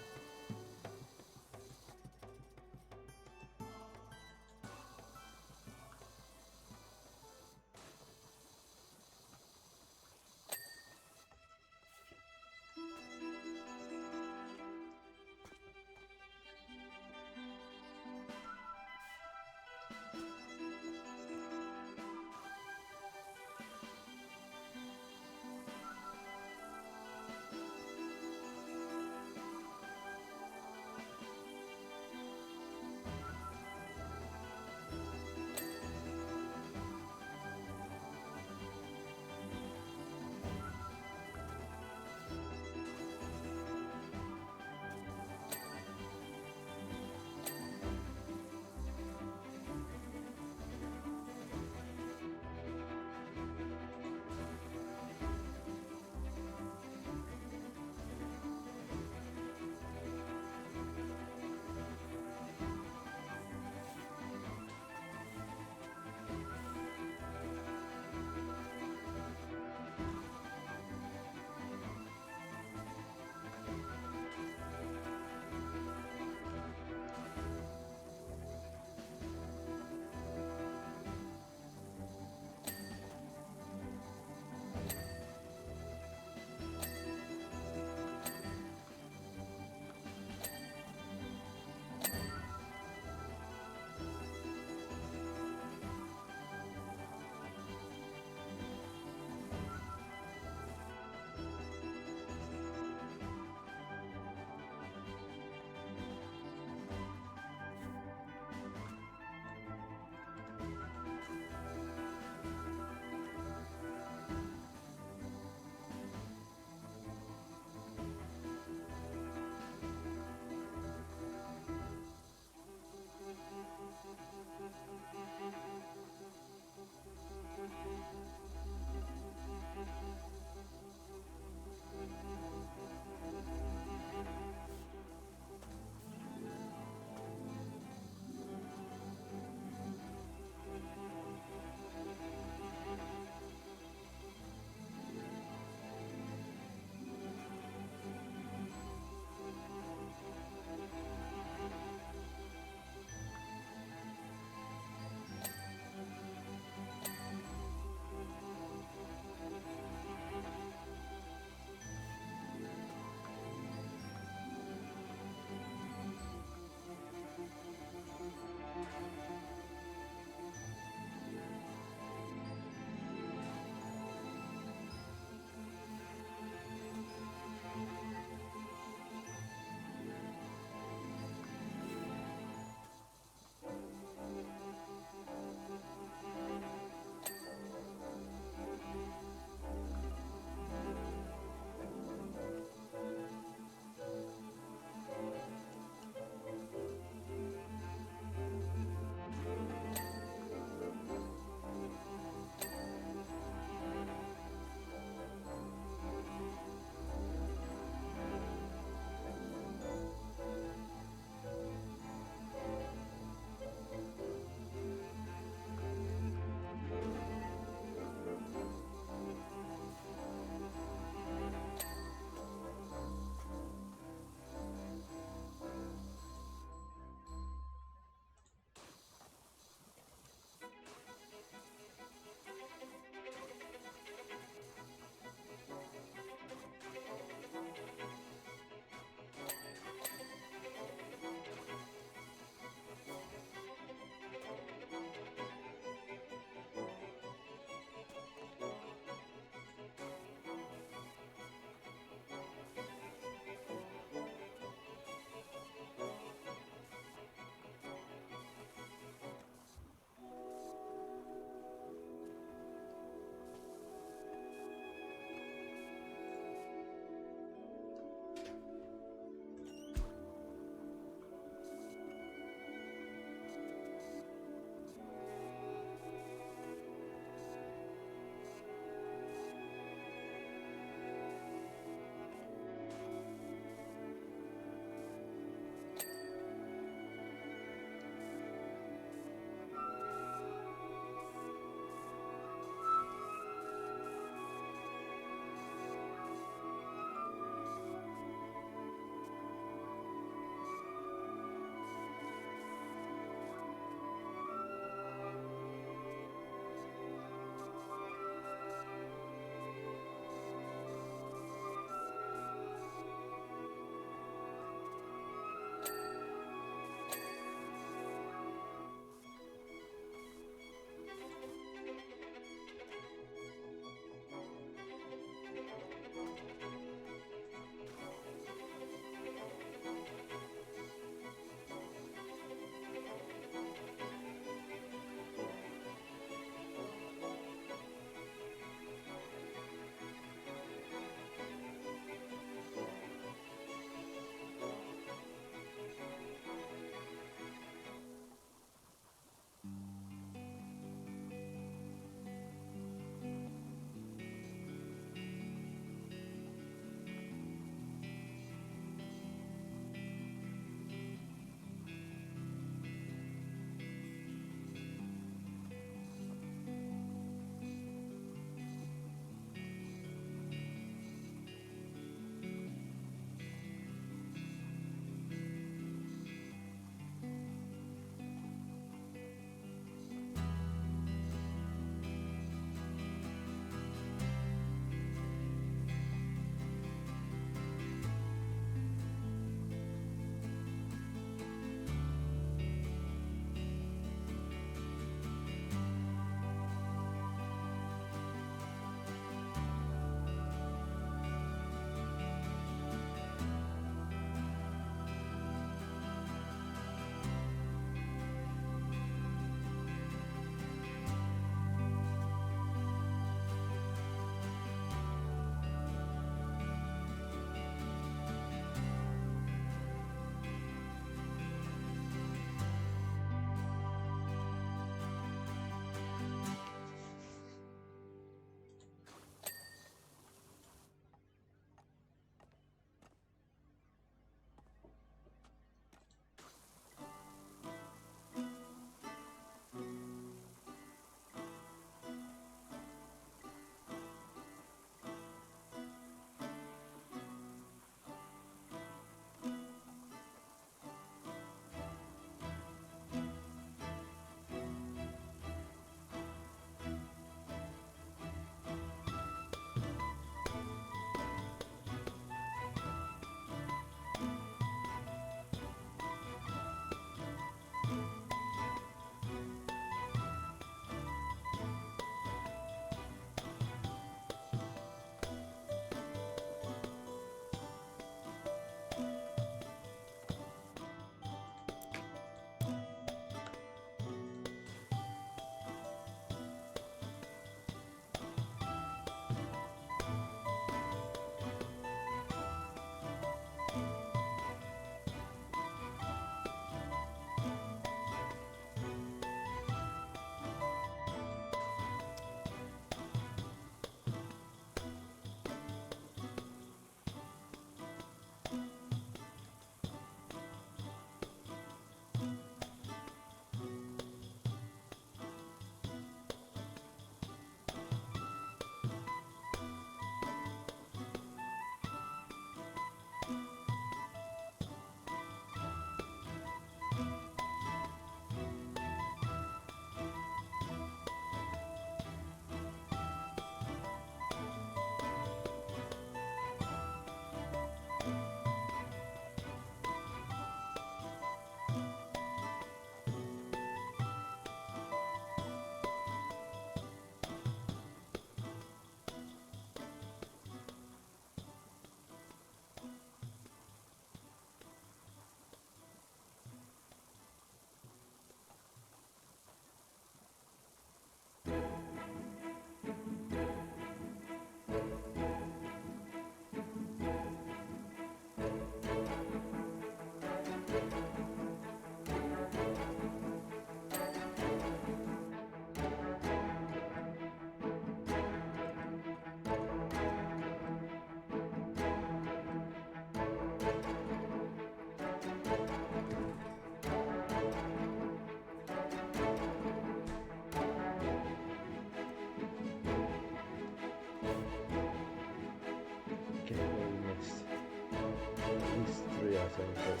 [SPEAKER 1] item, so at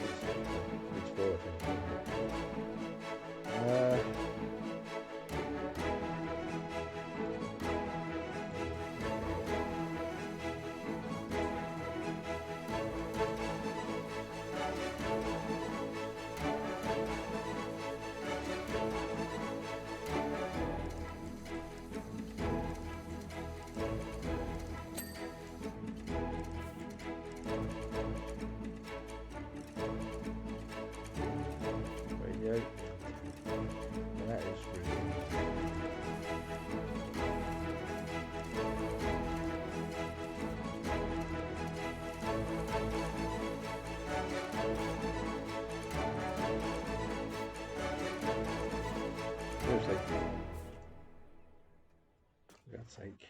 [SPEAKER 1] least 4 I think. Radio. That is really. Seriously. For God's sake.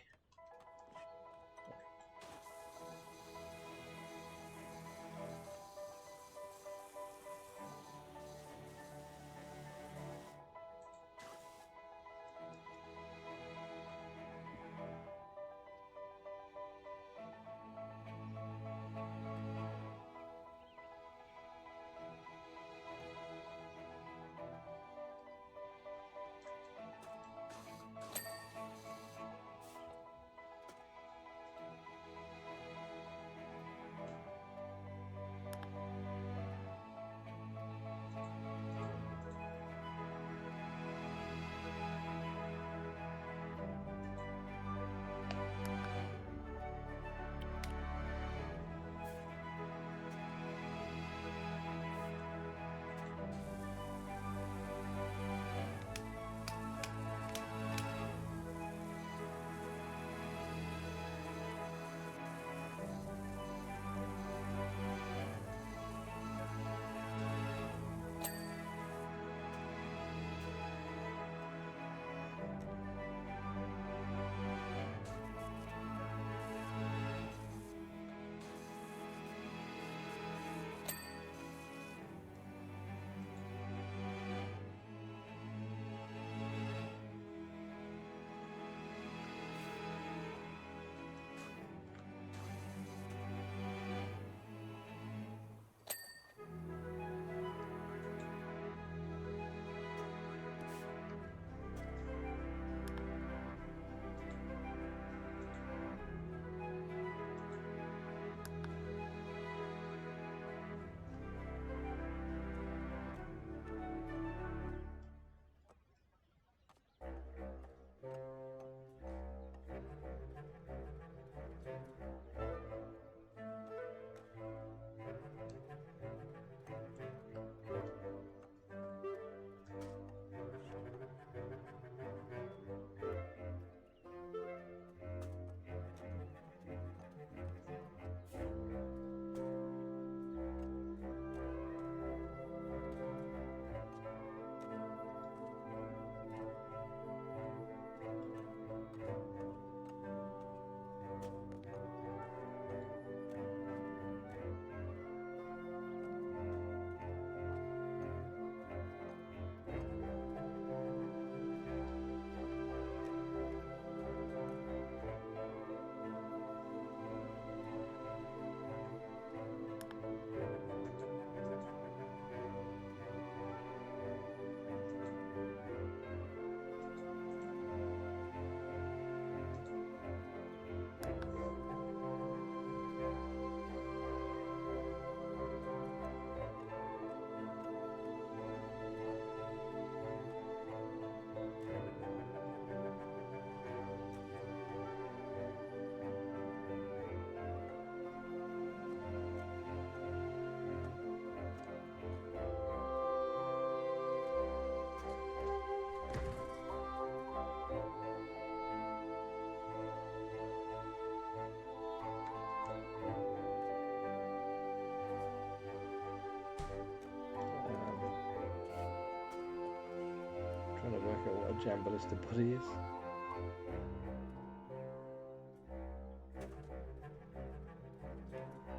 [SPEAKER 1] Trying to work out what a Jambalista body is.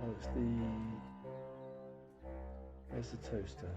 [SPEAKER 1] Oh, it's there's the toaster.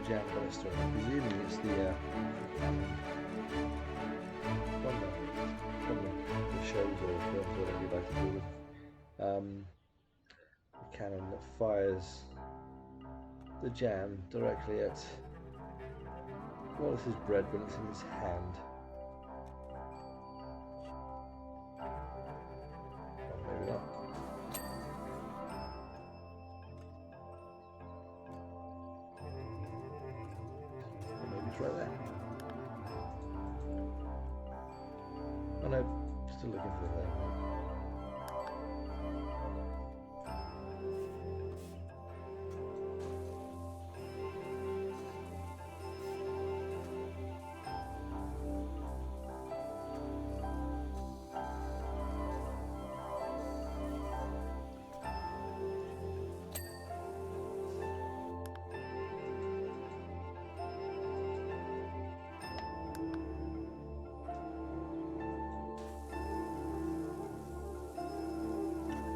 [SPEAKER 1] jam canister. I'm presuming it's the the shows or films, whatever you like to call it. The cannon that fires the jam directly at Wallace's bread when it's in his hand. Well, maybe not. Or maybe it's right there. Oh no, still looking for the thing.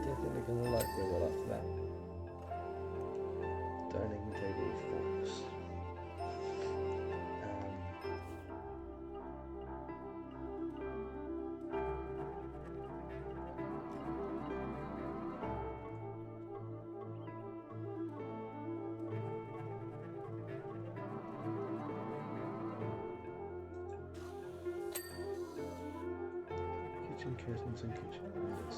[SPEAKER 1] Definitely going to like very well after that. Dining table with forks. Kitchen curtains and kitchen windows.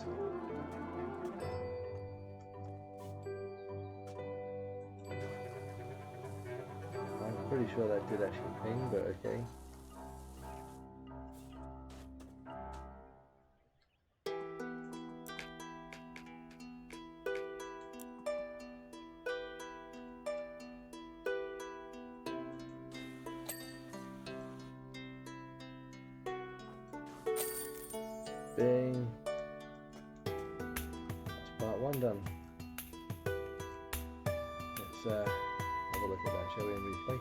[SPEAKER 1] I'm pretty sure that did actually ping, but okay. Bing. That's part one done. Let's have a look at that, shall we, in replay?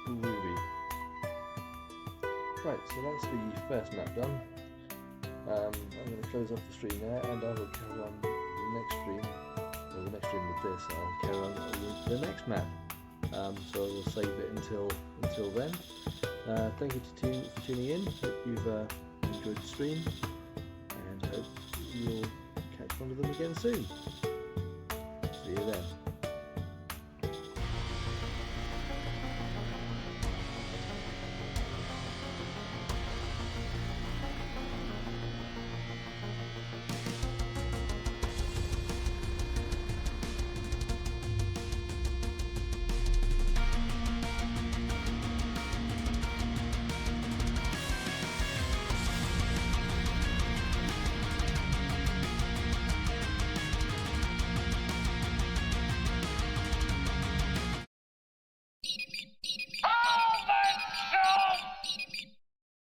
[SPEAKER 1] Ruby. Right, so that's the first map done. I'm going to close off the stream there, and I will carry on the next stream, or the next stream with this. I'll carry on with the next map. So we'll save it until then. Thank you for tuning in. Hope you've enjoyed the stream, and I hope you'll catch one of them again soon. See you then.